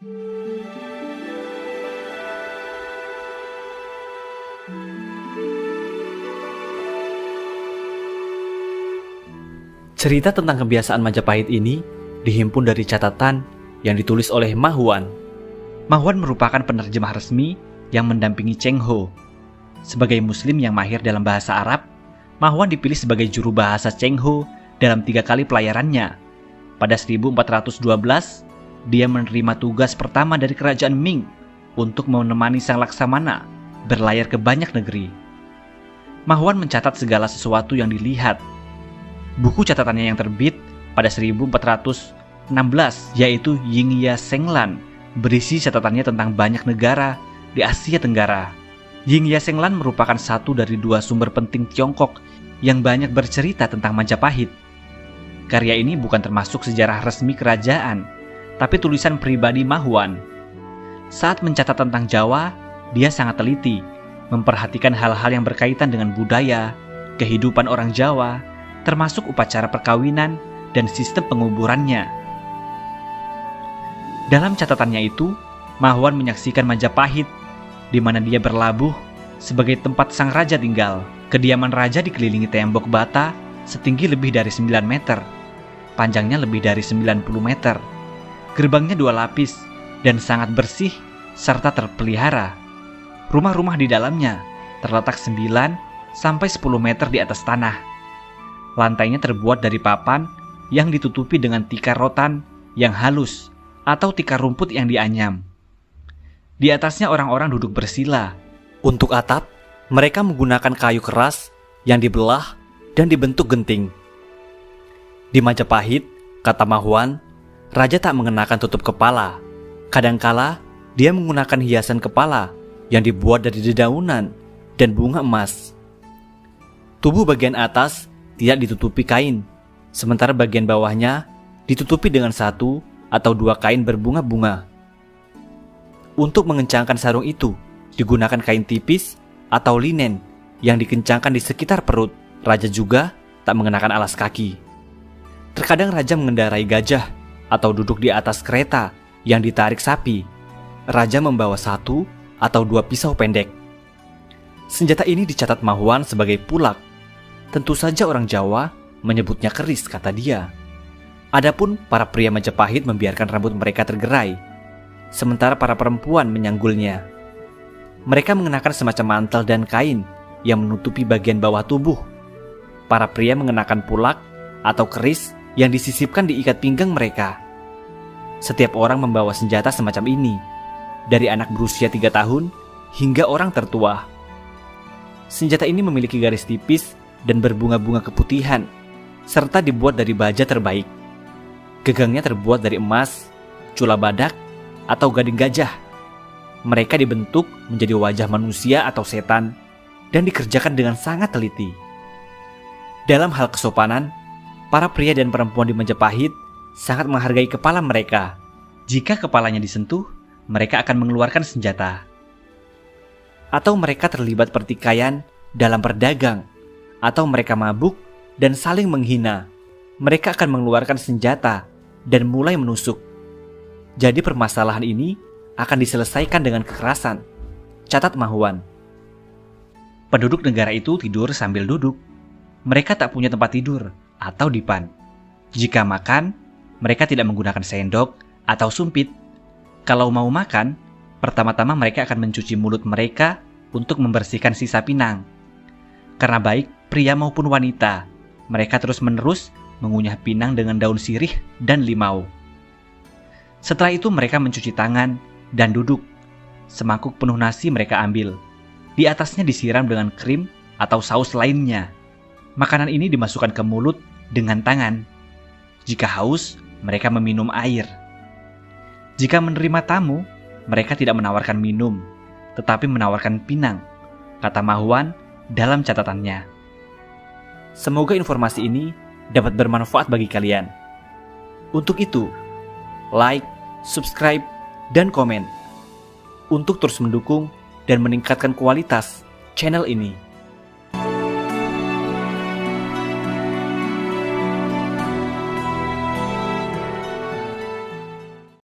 Cerita tentang kebiasaan Majapahit ini dihimpun dari catatan yang ditulis oleh Ma Huan. Ma Huan merupakan penerjemah resmi yang mendampingi Cheng Ho. Sebagai muslim yang mahir dalam bahasa Arab, Ma Huan dipilih sebagai juru bahasa Cheng Ho dalam 3 kali pelayarannya. Pada 1412, dia menerima tugas pertama dari kerajaan Ming untuk menemani sang laksamana berlayar ke banyak negeri. Ma Huan mencatat segala sesuatu yang dilihat. Buku catatannya yang terbit pada 1416 yaitu Yingya Senglan berisi catatannya tentang banyak negara di Asia Tenggara. Yingya Senglan merupakan satu dari 2 sumber penting Tiongkok yang banyak bercerita tentang Majapahit. Karya ini bukan termasuk sejarah resmi kerajaan, tapi tulisan pribadi Ma Huan. Saat mencatat tentang Jawa, dia sangat teliti, memperhatikan hal-hal yang berkaitan dengan budaya, kehidupan orang Jawa, termasuk upacara perkawinan dan sistem penguburannya. Dalam catatannya itu, Ma Huan menyaksikan Majapahit, di mana dia berlabuh sebagai tempat sang raja tinggal. Kediaman raja dikelilingi tembok bata setinggi lebih dari 9 meter, panjangnya lebih dari 90 meter. Gerbangnya 2 lapis dan sangat bersih serta terpelihara. Rumah-rumah di dalamnya terletak 9 sampai 10 meter di atas tanah. Lantainya terbuat dari papan yang ditutupi dengan tikar rotan yang halus atau tikar rumput yang dianyam. Di atasnya orang-orang duduk bersila. Untuk atap, mereka menggunakan kayu keras yang dibelah dan dibentuk genting. Di Majapahit, kata Ma Huan, raja tak mengenakan tutup kepala. Kadangkala, dia menggunakan hiasan kepala yang dibuat dari dedaunan dan bunga emas. Tubuh bagian atas tidak ditutupi kain, sementara bagian bawahnya ditutupi dengan 1 atau 2 kain berbunga-bunga. Untuk mengencangkan sarung itu, digunakan kain tipis atau linen yang dikencangkan di sekitar perut. Raja juga tak mengenakan alas kaki. Terkadang raja mengendarai gajah atau duduk di atas kereta yang ditarik sapi. Raja membawa 1 atau 2 pisau pendek. Senjata ini dicatat Ma Huan sebagai pulak. Tentu saja orang Jawa menyebutnya keris, kata dia. Adapun para pria Majapahit membiarkan rambut mereka tergerai, sementara para perempuan menyanggulnya. Mereka mengenakan semacam mantel dan kain yang menutupi bagian bawah tubuh. Para pria mengenakan pulak atau keris yang disisipkan di ikat pinggang mereka. Setiap orang membawa senjata semacam ini, dari anak berusia 3 tahun hingga orang tertua. Senjata ini memiliki garis tipis dan berbunga-bunga keputihan, serta dibuat dari baja terbaik. Gegangnya terbuat dari emas, cula badak, atau gading gajah. Mereka dibentuk menjadi wajah manusia atau setan dan dikerjakan dengan sangat teliti. Dalam hal kesopanan, para pria dan perempuan di Majapahit sangat menghargai kepala mereka. Jika kepalanya disentuh, mereka akan mengeluarkan senjata. Atau mereka terlibat pertikaian dalam berdagang, atau mereka mabuk dan saling menghina, mereka akan mengeluarkan senjata dan mulai menusuk. Jadi permasalahan ini akan diselesaikan dengan kekerasan, catat Ma Huan. Penduduk negara itu tidur sambil duduk. Mereka tak punya tempat tidur atau dipan. Jika makan, mereka tidak menggunakan sendok atau sumpit. Kalau mau makan, pertama-tama mereka akan mencuci mulut mereka untuk membersihkan sisa pinang. Karena baik pria maupun wanita, mereka terus-menerus mengunyah pinang dengan daun sirih dan limau. Setelah itu mereka mencuci tangan dan duduk. Semangkuk penuh nasi mereka ambil. Di atasnya disiram dengan krim atau saus lainnya. Makanan ini dimasukkan ke mulut dengan tangan. Jika haus, mereka meminum air. Jika menerima tamu, mereka tidak menawarkan minum, tetapi menawarkan pinang, kata Ma Huan dalam catatannya. Semoga informasi ini dapat bermanfaat bagi kalian. Untuk itu, like, subscribe, dan komen untuk terus mendukung dan meningkatkan kualitas channel ini.